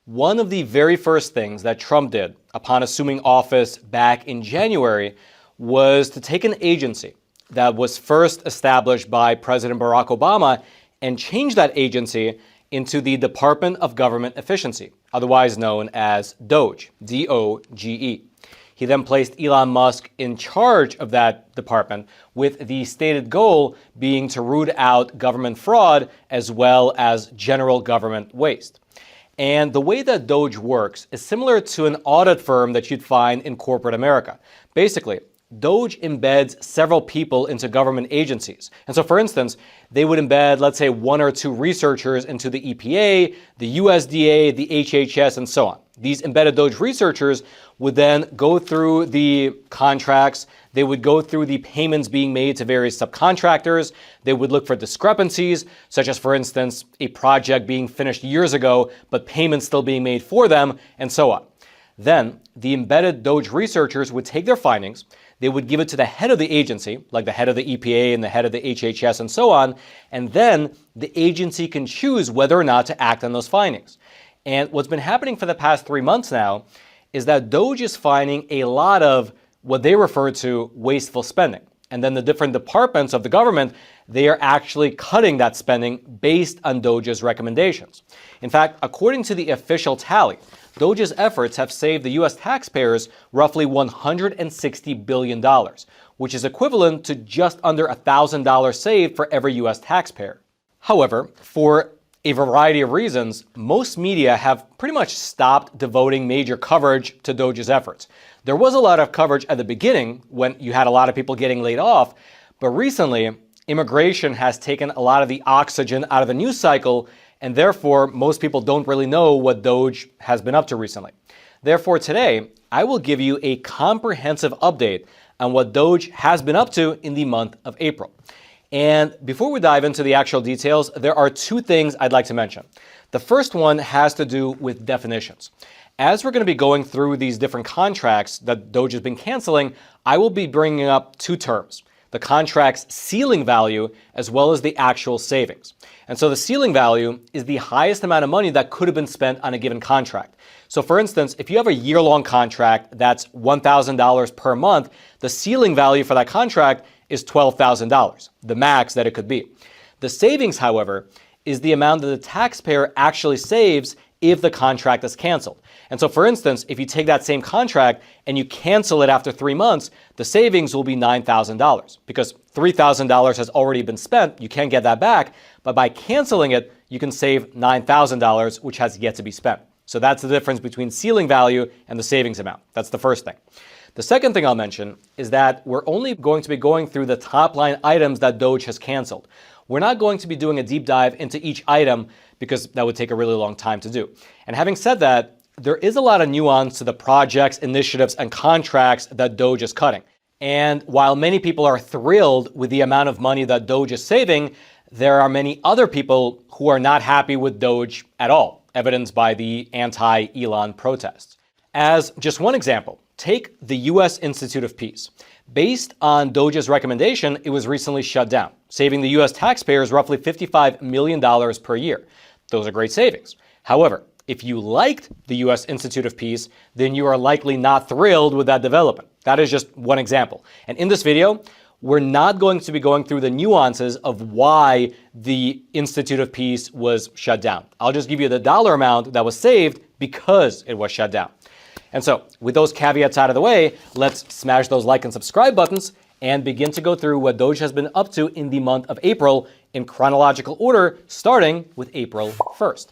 One of the very first things that Trump did upon assuming office back in January was to take an agency that was first established by President Barack Obama and change that agency into the Department of Government Efficiency, otherwise known as Doge, D-O-G-E. He then placed Elon Musk in charge of that department with the stated goal being to root out government fraud as well as general government waste. And the way that Doge works is similar to an audit firm that you'd find in corporate America. Basically, Doge embeds several people into government agencies. And so, for instance, they would embed, let's say, one or two researchers into the EPA, the USDA, the HHS, and so on. These embedded Doge researchers would then go through the contracts. They would go through the payments being made to various subcontractors. They would look for discrepancies, such as, for instance, a project being finished years ago, but payments still being made for them, and so on. Then, the embedded Doge researchers would take their findings. They would give it to the head of the agency, like the head of the EPA and the head of the HHS and so on, and then the agency can choose whether or not to act on those findings. And what's been happening for the past 3 months now is that Doge is finding a lot of what they refer to wasteful spending. And then the different departments of the government, they are actually cutting that spending based on Doge's recommendations. In fact, according to the official tally, Doge's efforts have saved the U.S. taxpayers roughly $160 billion, which is equivalent to just under $1,000 saved for every U.S. taxpayer. However, for a variety of reasons, most media have pretty much stopped devoting major coverage to Doge's efforts. There was a lot of coverage at the beginning when you had a lot of people getting laid off, but recently, immigration has taken a lot of the oxygen out of the news cycle, and therefore, most people don't really know what Doge has been up to recently. Therefore, today, I will give you a comprehensive update on what Doge has been up to in the month of April. And before we dive into the actual details, there are two things I'd like to mention. The first one has to do with definitions. As we're going to be going through these different contracts that Doge has been canceling, I will be bringing up two terms: the contract's ceiling value as well as the actual savings. And so the ceiling value is the highest amount of money that could have been spent on a given contract. So for instance, if you have a year-long contract that's $1,000 per month, the ceiling value for that contract is $12,000, the max that it could be. The savings, however, is the amount that the taxpayer actually saves if the contract is canceled. And so for instance, if you take that same contract and you cancel it after 3 months, the savings will be $9,000 because $3,000 has already been spent. You can't get that back, but by canceling it, you can save $9,000, which has yet to be spent. So that's the difference between ceiling value and the savings amount. That's the first thing. The second thing I'll mention is that we're only going to be going through the top line items that Doge has canceled. We're not going to be doing a deep dive into each item because that would take a really long time to do. And having said that, there is a lot of nuance to the projects, initiatives, and contracts that Doge is cutting. And while many people are thrilled with the amount of money that Doge is saving, there are many other people who are not happy with Doge at all, evidenced by the anti-Elon protests. As just one example, take the U.S. Institute of Peace. Based on Doge's recommendation, it was recently shut down, saving the U.S. taxpayers roughly $55 million per year. Those are great savings. However, if you liked the U.S. Institute of Peace, then you are likely not thrilled with that development. That is just one example. And in this video, we're not going to be going through the nuances of why the Institute of Peace was shut down. I'll just give you the dollar amount that was saved because it was shut down. And so, with those caveats out of the way, let's smash those like and subscribe buttons and begin to go through what Doge has been up to in the month of April in chronological order, starting with April 1st.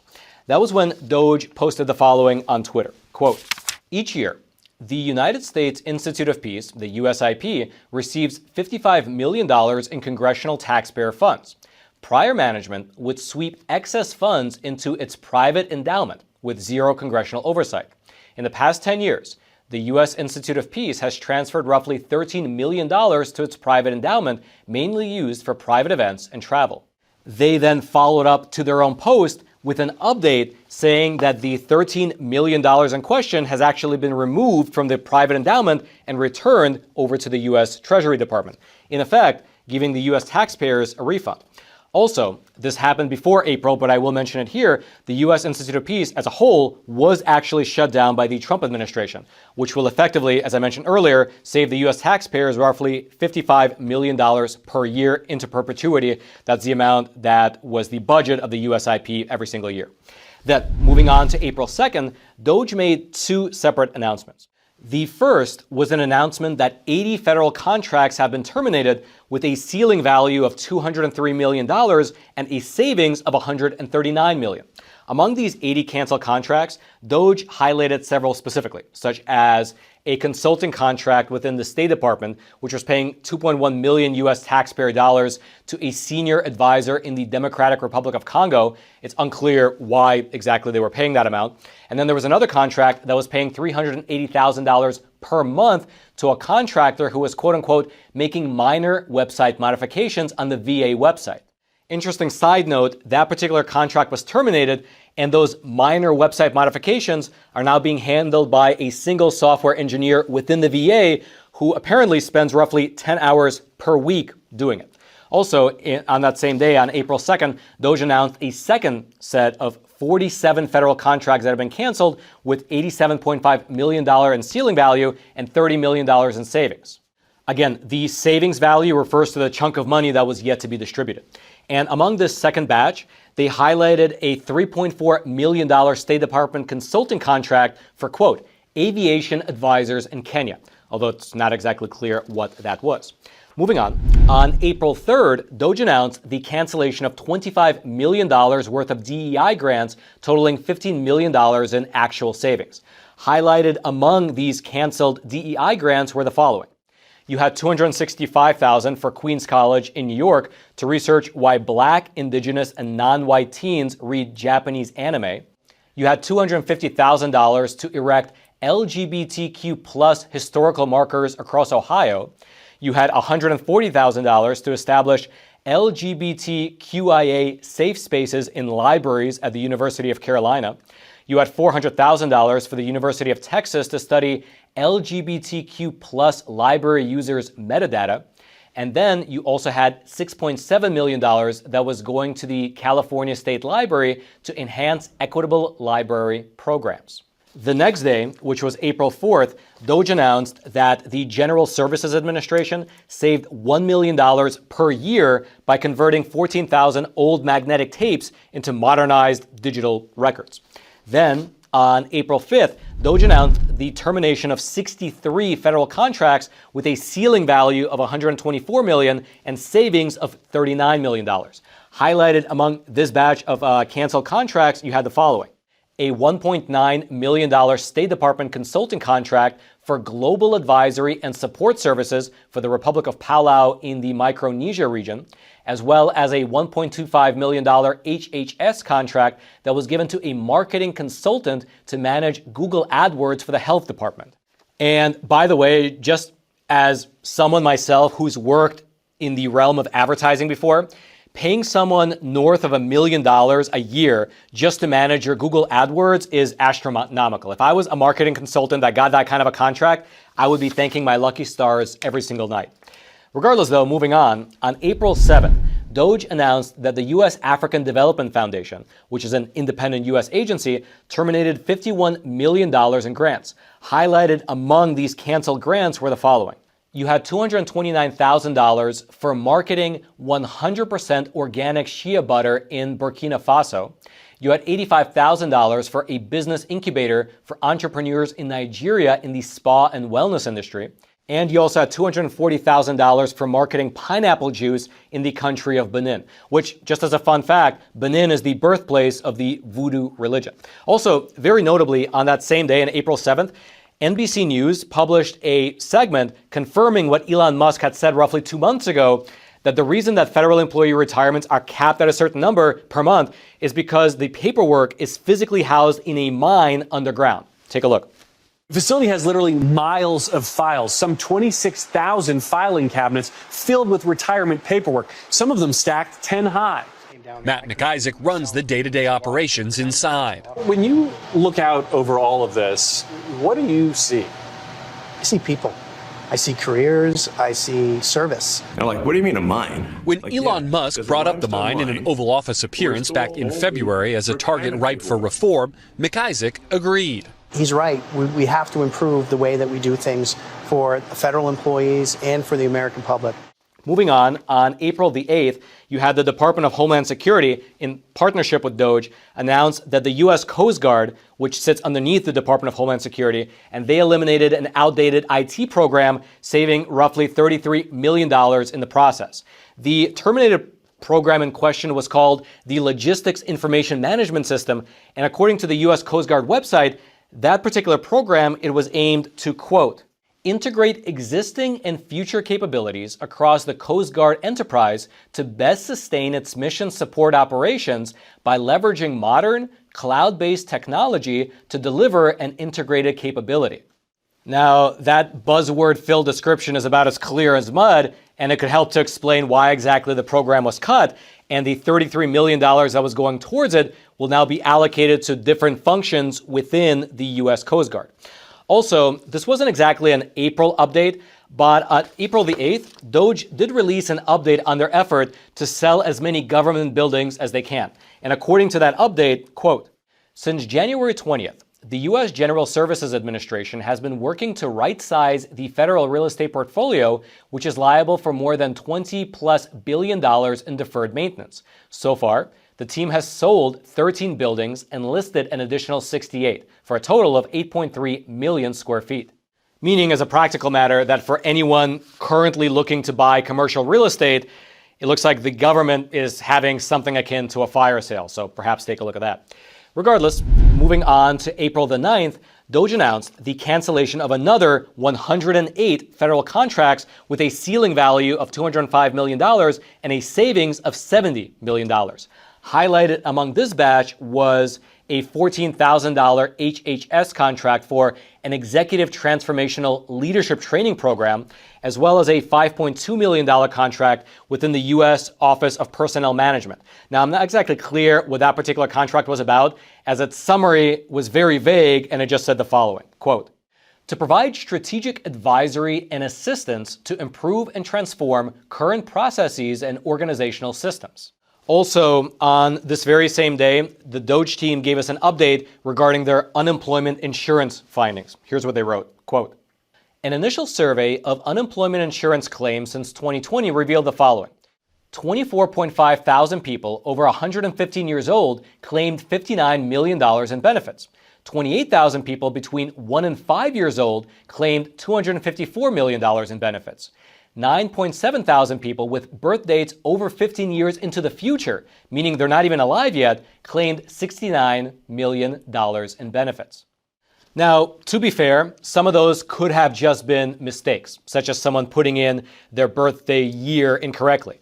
That was when Doge posted the following on Twitter, quote, "Each year, the United States Institute of Peace, the USIP, receives $55 million in congressional taxpayer funds. Prior management would sweep excess funds into its private endowment with zero congressional oversight. In the past 10 years, the U.S. Institute of Peace has transferred roughly $13 million to its private endowment, mainly used for private events and travel." They then followed up to their own post with an update saying that the $13 million in question has actually been removed from the private endowment and returned over to the U.S. Treasury Department, in effect, giving the U.S. taxpayers a refund. Also, this happened before April, but I will mention it here. The U.S. Institute of Peace as a whole was actually shut down by the Trump administration, which will effectively, as I mentioned earlier, save the U.S. taxpayers roughly $55 million per year into perpetuity. That's the amount that was the budget of the USIP every single year. Then, moving on to April 2nd, Doge made two separate announcements. The first was an announcement that 80 federal contracts have been terminated with a ceiling value of $203 million and a savings of $139 million. Among these 80 canceled contracts, Doge highlighted several specifically, such as a consulting contract within the State Department, which was paying 2.1 million U.S. taxpayer dollars to a senior advisor in the Democratic Republic of Congo. It's unclear why exactly they were paying that amount. And then there was another contract that was paying $380,000 per month to a contractor who was, quote unquote, making minor website modifications on the VA website. Interesting side note, that particular contract was terminated, and those minor website modifications are now being handled by a single software engineer within the VA who apparently spends roughly 10 hours per week doing it. Also, on that same day, on April 2nd, Doge announced a second set of 47 federal contracts that have been canceled with $87.5 million in ceiling value and $30 million in savings. Again, the savings value refers to the chunk of money that was yet to be distributed. And among this second batch, they highlighted a $3.4 million State Department consulting contract for, quote, aviation advisors in Kenya, although it's not exactly clear what that was. Moving on April 3rd, Doge announced the cancellation of $25 million worth of DEI grants, totaling $15 million in actual savings. Highlighted among these canceled DEI grants were the following. You had $265,000 for Queens College in New York to research why Black, Indigenous, and non-white teens read Japanese anime. You had $250,000 to erect LGBTQ plus historical markers across Ohio. You had $140,000 to establish LGBTQIA safe spaces in libraries at the University of Carolina. You had $400,000 for the University of Texas to study LGBTQ plus library users' metadata. And then you also had $6.7 million that was going to the California State Library to enhance equitable library programs. The next day, which was April 4th, Doge announced that the General Services Administration saved $1 million per year by converting 14,000 old magnetic tapes into modernized digital records. Then, on April 5th, Doge announced the termination of 63 federal contracts with a ceiling value of $124 million and savings of $39 million. Highlighted among this batch of canceled contracts, you had the following. A $1.9 million State Department consulting contract for global advisory and support services for the Republic of Palau in the Micronesia region, as well as a $1.25 million HHS contract that was given to a marketing consultant to manage Google AdWords for the health department. And by the way, just as someone myself who's worked in the realm of advertising before, paying someone north of $1 million a year just to manage your Google AdWords is astronomical. If I was a marketing consultant that got that kind of a contract, I would be thanking my lucky stars every single night. Regardless though, moving on April 7th, Doge announced that the U.S. African Development Foundation, which is an independent U.S. agency, terminated $51 million in grants. Highlighted among these canceled grants were the following. You had $229,000 for marketing 100% organic shea butter in Burkina Faso. You had $85,000 for a business incubator for entrepreneurs in Nigeria in the spa and wellness industry. And you also had $240,000 for marketing pineapple juice in the country of Benin, which, just as a fun fact, Benin is the birthplace of the voodoo religion. Also, very notably, on that same day, on April 7th, NBC News published a segment confirming what Elon Musk had said roughly 2 months ago, that the reason that federal employee retirements are capped at a certain number per month is because the paperwork is physically housed in a mine underground. Take a look. The facility has literally miles of files, some 26,000 filing cabinets filled with retirement paperwork, some of them stacked 10 high. Matt McIsaac runs the day-to-day operations inside. When you look out over all of this, what do you see? I see people. I see careers, I see service. Now, what do you mean a mine? When Elon Musk brought up the mine in an Oval Office appearance back in February as a target ripe for reform, McIsaac agreed. He's right. We have to improve the way that we do things for federal employees and for the American public. Moving on April the 8th, you had the Department of Homeland Security, in partnership with Doge, announce that the U.S. Coast Guard, which sits underneath the Department of Homeland Security, and they eliminated an outdated IT program, saving roughly $33 million in the process. The terminated program in question was called the Logistics Information Management System, and according to the U.S. Coast Guard website, that particular program, it was aimed to, quote, integrate existing and future capabilities across the Coast Guard enterprise to best sustain its mission support operations by leveraging modern, cloud-based technology to deliver an integrated capability. Now, that buzzword-filled description is about as clear as mud, and it could help to explain why exactly the program was cut, and the $33 million that was going towards it will now be allocated to different functions within the U.S. Coast Guard. Also, this wasn't exactly an April update, but on April the 8th, Doge did release an update on their effort to sell as many government buildings as they can. And according to that update, quote, since January 20th, the U.S. General Services Administration has been working to right-size the federal real estate portfolio, which is liable for more than $20+ billion in deferred maintenance. So far, the team has sold 13 buildings and listed an additional 68 for a total of 8.3 million square feet. Meaning, as a practical matter, that for anyone currently looking to buy commercial real estate, it looks like the government is having something akin to a fire sale. So perhaps take a look at that. Regardless, moving on to April the 9th, Doge announced the cancellation of another 108 federal contracts with a ceiling value of $205 million and a savings of $70 million. Highlighted among this batch was a $14,000 HHS contract for an executive transformational leadership training program, as well as a $5.2 million contract within the U.S. Office of Personnel Management. Now, I'm not exactly clear what that particular contract was about, as its summary was very vague, and it just said the following, quote, to provide strategic advisory and assistance to improve and transform current processes and organizational systems. Also, on this very same day, the Doge team gave us an update regarding their unemployment insurance findings. Here's what they wrote, quote, an initial survey of unemployment insurance claims since 2020 revealed the following. 24.5 thousand people over 115 years old claimed $59 million in benefits. 28,000 people between 1 and 5 years old claimed $254 million in benefits. 9.7 thousand people with birth dates over 15 years into the future, meaning they're not even alive yet, claimed $69 million in benefits. Now, to be fair, some of those could have just been mistakes, such as someone putting in their birthday year incorrectly.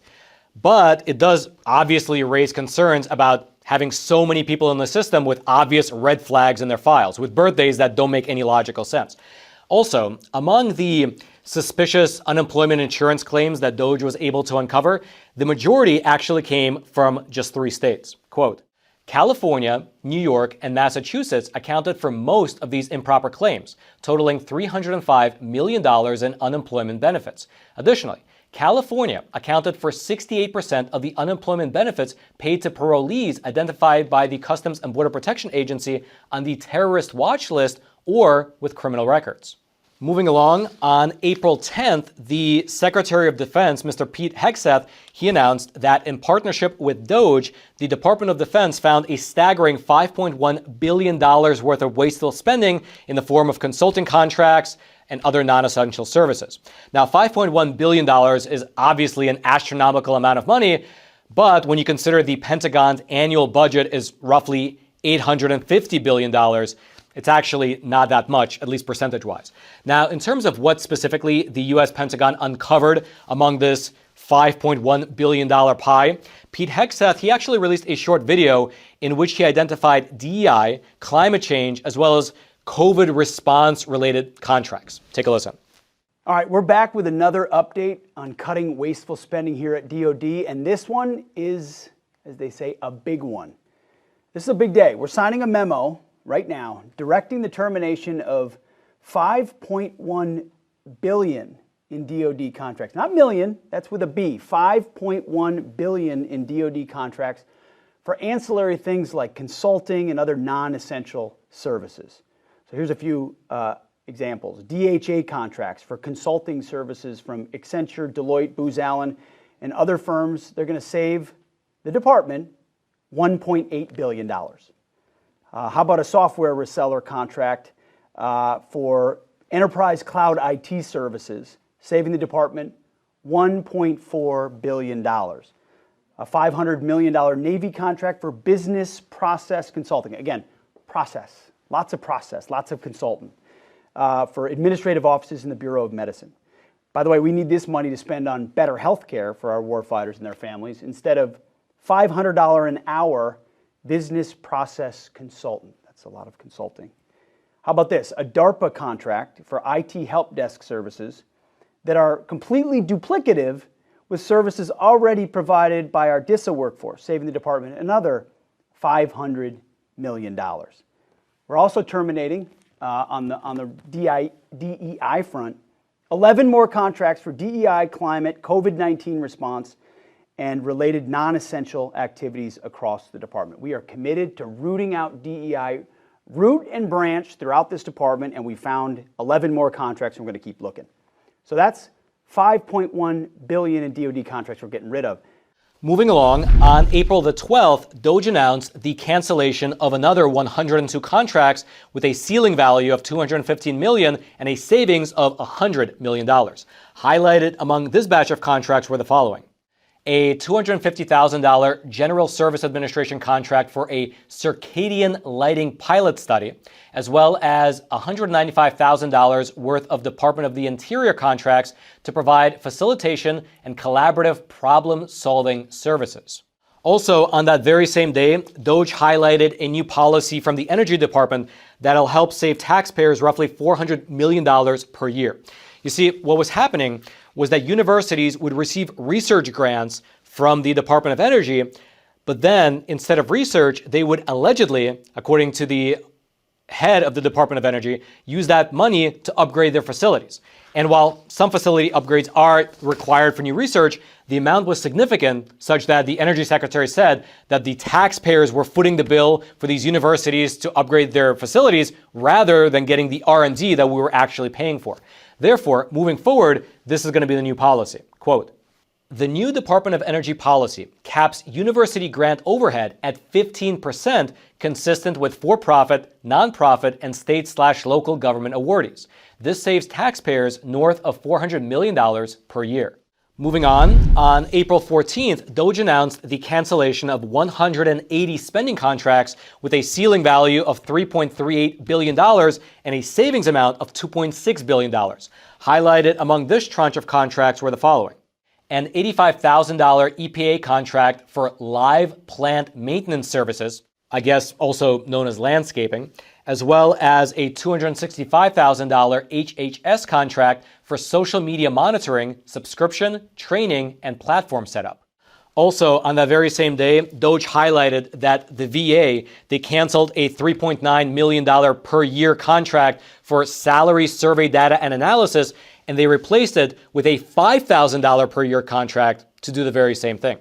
But it does obviously raise concerns about having so many people in the system with obvious red flags in their files, with birthdays that don't make any logical sense. Also, among the suspicious unemployment insurance claims that Doge was able to uncover, the majority actually came from just 3 states. Quote, California, New York, and Massachusetts accounted for most of these improper claims, totaling $305 million in unemployment benefits. Additionally, California accounted for 68% of the unemployment benefits paid to parolees identified by the Customs and Border Protection Agency on the terrorist watch list or with criminal records. Moving along, on April 10th, the Secretary of Defense, Mr. Pete Hegseth, he announced that in partnership with Doge, the Department of Defense found a staggering $5.1 billion worth of wasteful spending in the form of consulting contracts and other non-essential services. Now, $5.1 billion is obviously an astronomical amount of money, but when you consider the Pentagon's annual budget is roughly $850 billion, it's actually not that much, at least percentage-wise. Now, in terms of what specifically the U.S. Pentagon uncovered among this $5.1 billion pie, Pete Hegseth, he actually released a short video in which he identified DEI, climate change, as well as COVID response-related contracts. Take a listen. All right, we're back with another update on cutting wasteful spending here at DoD, and this one is, as they say, a big one. This is a big day. We're signing a memo right now directing the termination of $5.1 billion in DoD contracts. Not million, that's with a B. 5.1 billion in DoD contracts for ancillary things like consulting and other non-essential services. So here's a few examples. DHA contracts for consulting services from Accenture, Deloitte, Booz Allen, and other firms. They're going to save the department $1.8 billion. How about a software reseller contract for enterprise cloud IT services, saving the department $1.4 billion. A $500 million Navy contract for business process consulting. Again, process, lots of consultant for administrative offices in the Bureau of Medicine. By the way, we need this money to spend on better health care for our warfighters and their families instead of $500 an hour business process consultant. That's a lot of consulting. How about this? A DARPA contract for IT help desk services that are completely duplicative with services already provided by our DISA workforce, saving the department another $500 million. We're also terminating, on the DEI front, 11 more contracts for DEI, climate, COVID-19 response, and related non-essential activities across the department. We are committed to rooting out DEI root and branch throughout this department, and we found 11 more contracts, and we're going to keep looking. So that's $5.1 billion in DoD contracts we're getting rid of. Moving along, on April the 12th, Doge announced the cancellation of another 102 contracts with a ceiling value of $215 million and a savings of $100 million. Highlighted among this batch of contracts were the following: a $250,000 General Service Administration contract for a circadian lighting pilot study, as well as $195,000 worth of Department of the Interior contracts to provide facilitation and collaborative problem-solving services. Also, on that very same day, Doge highlighted a new policy from the Energy Department that'll help save taxpayers roughly $400 million per year. You see, what was happening was that universities would receive research grants from the Department of Energy, but then instead of research, they would allegedly, according to the head of the Department of Energy, use that money to upgrade their facilities. And while some facility upgrades are required for new research, the amount was significant, such that the Energy Secretary said that the taxpayers were footing the bill for these universities to upgrade their facilities rather than getting the R&D that we were actually paying for. Therefore, moving forward, this is going to be the new policy. Quote, "The new Department of Energy policy caps university grant overhead at 15%, consistent with for-profit, nonprofit, and state/local government awardees. This saves taxpayers north of $400 million per year." Moving on April 14th, Doge announced the cancellation of 180 spending contracts with a ceiling value of $3.38 billion and a savings amount of $2.6 billion. Highlighted among this tranche of contracts were the following: an $85,000 EPA contract for live plant maintenance services, I guess also known as landscaping, as well as a $265,000 HHS contract for social media monitoring, subscription, training, and platform setup. Also, on that very same day, Doge highlighted that the VA, they canceled a $3.9 million per year contract for salary survey data and analysis, and they replaced it with a $5,000 per year contract to do the very same thing.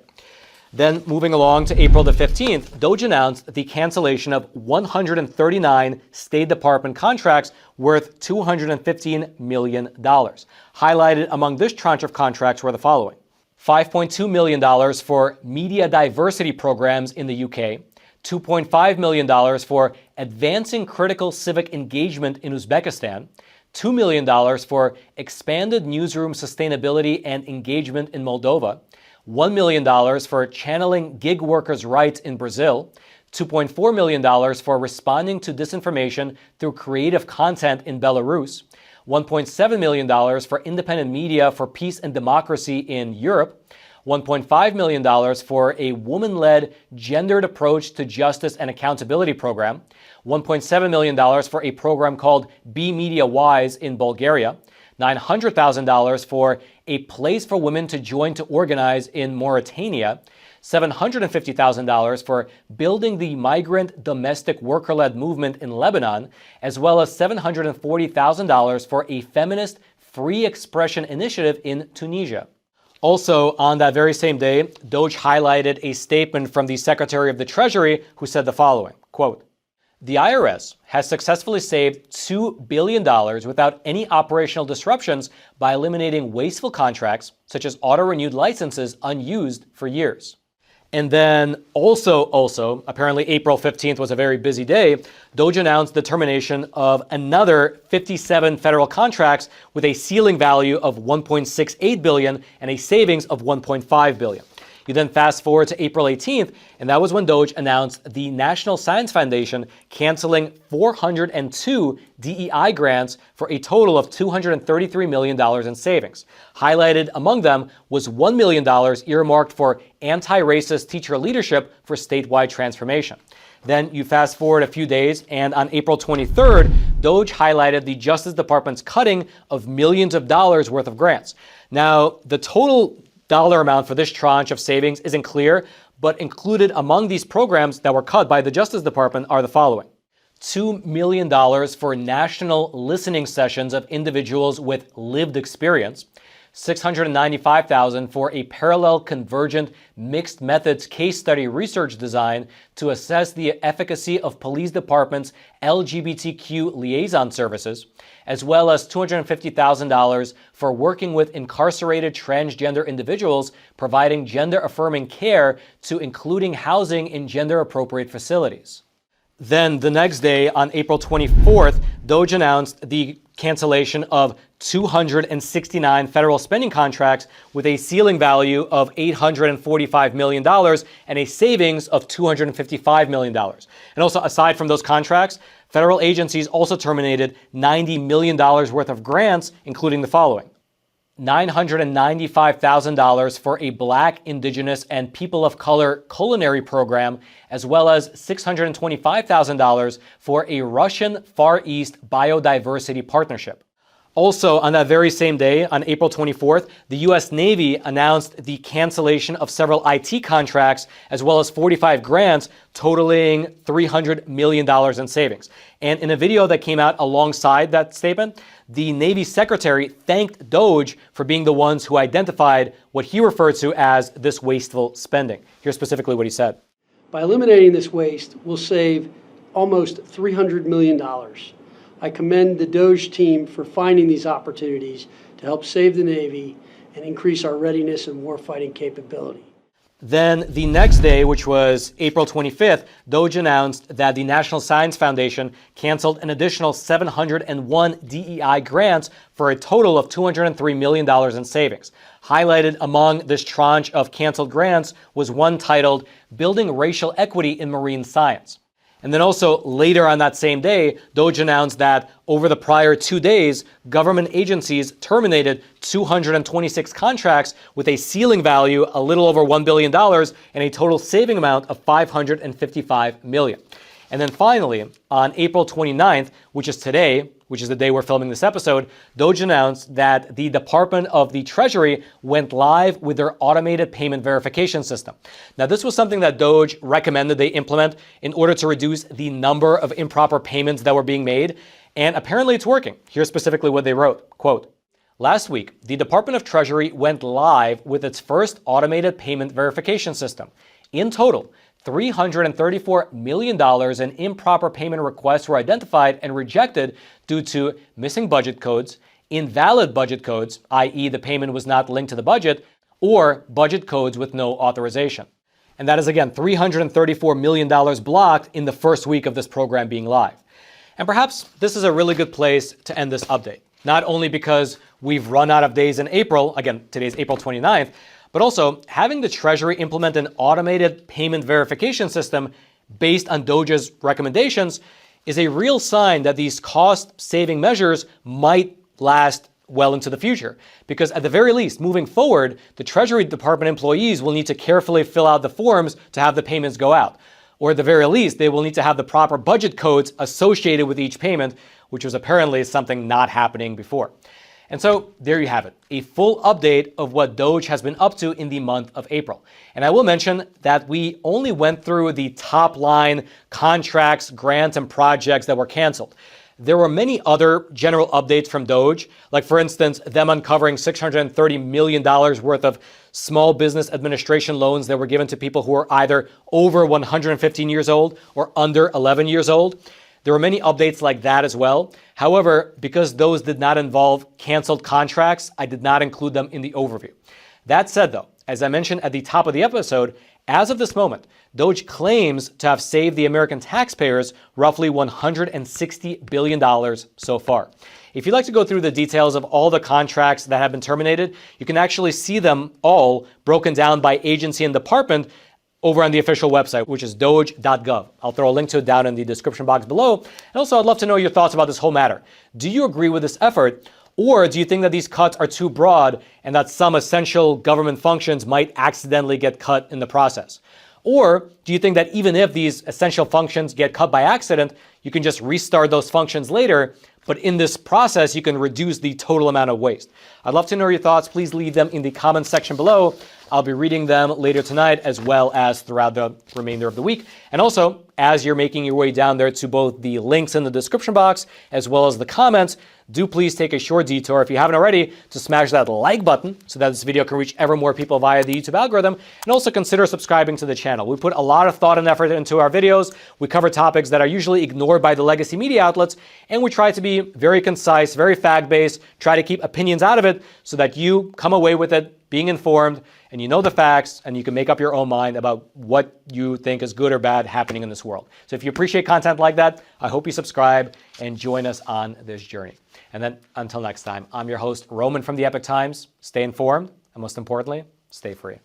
Then, moving along to April the 15th, Doge announced the cancellation of 139 State Department contracts worth $215 million. Highlighted among this tranche of contracts were the following: $5.2 million for media diversity programs in the UK, $2.5 million for advancing critical civic engagement in Uzbekistan, $2 million for expanded newsroom sustainability and engagement in Moldova, $1 million for channeling gig workers' rights in Brazil, $2.4 million for responding to disinformation through creative content in Belarus, $1.7 million for independent media for peace and democracy in Europe, $1.5 million for a woman-led gendered approach to justice and accountability program, $1.7 million for a program called Be Media Wise in Bulgaria, $900,000 for a place for women to join to organize in Mauritania, $750,000 for building the migrant domestic worker-led movement in Lebanon, as well as $740,000 for a feminist free expression initiative in Tunisia. Also, on that very same day, Doge highlighted a statement from the Secretary of the Treasury who said the following, quote, "The IRS has successfully saved $2 billion without any operational disruptions by eliminating wasteful contracts, such as auto-renewed licenses unused for years." And then also, apparently April 15th was a very busy day, Doge announced the termination of another 57 federal contracts with a ceiling value of $1.68 billion and a savings of $1.5 billion. You then fast forward to April 18th, and that was when Doge announced the National Science Foundation canceling 402 DEI grants for a total of $233 million in savings. Highlighted among them was $1 million earmarked for anti-racist teacher leadership for statewide transformation. Then you fast forward a few days, and on April 23rd, Doge highlighted the Justice Department's cutting of millions of dollars worth of grants. Now, the total dollar amount for this tranche of savings isn't clear, but included among these programs that were cut by the Justice Department are the following. $2 million for national listening sessions of individuals with lived experience, $695,000 for a parallel convergent mixed methods case study research design to assess the efficacy of police departments' LGBTQ liaison services, as well as $250,000 for working with incarcerated transgender individuals providing gender-affirming care to including housing in gender-appropriate facilities. Then the next day, on April 24th, Doge announced the cancellation of 269 federal spending contracts with a ceiling value of $845 million and a savings of $255 million. And also, aside from those contracts, federal agencies also terminated $90 million worth of grants, including the following. $995,000 for a Black, Indigenous, and People of Color culinary program, as well as $625,000 for a Russian Far East biodiversity partnership. Also, on that very same day, on April 24th, the U.S. Navy announced the cancellation of several IT contracts, as well as 45 grants, totaling $300 million in savings. And in a video that came out alongside that statement, the Navy Secretary thanked Doge for being the ones who identified what he referred to as this wasteful spending. Here's specifically what he said. By eliminating this waste, we'll save almost $300 million. I commend the Doge team for finding these opportunities to help save the Navy and increase our readiness and warfighting capability. Then the next day, which was April 25th, Doge announced that the National Science Foundation canceled an additional 701 DEI grants for a total of $203 million in savings. Highlighted among this tranche of canceled grants was one titled Building Racial Equity in Marine Science. And then also later on that same day, Doge announced that over the prior 2 days, government agencies terminated 226 contracts with a ceiling value a little over $1 billion and a total saving amount of $555 million. And then finally, on April 29th, which is today, which is the day we're filming this episode, Doge announced that the Department of the Treasury went live with their automated payment verification system. Now, this was something that Doge recommended they implement in order to reduce the number of improper payments that were being made, and apparently it's working. Here's specifically what they wrote, quote, "Last week, the Department of Treasury went live with its first automated payment verification system. In total, $334 million in improper payment requests were identified and rejected due to missing budget codes, invalid budget codes, i.e. the payment was not linked to the budget, or budget codes with no authorization." And that is, again, $334 million blocked in the first week of this program being live. And perhaps this is a really good place to end this update, not only because we've run out of days in April, again, today's April 29th, but also having the Treasury implement an automated payment verification system based on Doge's recommendations is a real sign that these cost-saving measures might last well into the future. Because at the very least, moving forward, the Treasury Department employees will need to carefully fill out the forms to have the payments go out. Or at the very least, they will need to have the proper budget codes associated with each payment, which was apparently something not happening before. And so there you have it, a full update of what Doge has been up to in the month of April. And I will mention that we only went through the top line contracts, grants, and projects that were canceled. There were many other general updates from Doge, like for instance, them uncovering $630 million worth of small business administration loans that were given to people who are either over 115 years old or under 11 years old. There were many updates like that as well. However, because those did not involve canceled contracts, I did not include them in the overview. That said though, as I mentioned at the top of the episode, as of this moment, Doge claims to have saved the American taxpayers roughly $160 billion so far. If you'd like to go through the details of all the contracts that have been terminated, you can actually see them all broken down by agency and department over on the official website, which is doge.gov. I'll throw a link to it down in the description box below. And also, I'd love to know your thoughts about this whole matter. Do you agree with this effort? Or do you think that these cuts are too broad and that some essential government functions might accidentally get cut in the process? Or do you think that even if these essential functions get cut by accident, you can just restart those functions later, but in this process, you can reduce the total amount of waste? I'd love to know your thoughts. Please leave them in the comments section below. I'll be reading them later tonight as well as throughout the remainder of the week. And also, as you're making your way down there to both the links in the description box as well as the comments, do please take a short detour, if you haven't already, to smash that like button so that this video can reach ever more people via the YouTube algorithm, and also consider subscribing to the channel. We put a lot of thought and effort into our videos. We cover topics that are usually ignored by the legacy media outlets, and we try to be very concise, very fact-based, try to keep opinions out of it so that you come away with it being informed and you know the facts and you can make up your own mind about what you think is good or bad happening in this world. So if you appreciate content like that, I hope you subscribe and join us on this journey. And then until next time, I'm your host, Roman from the Epoch Times. Stay informed, and most importantly, stay free.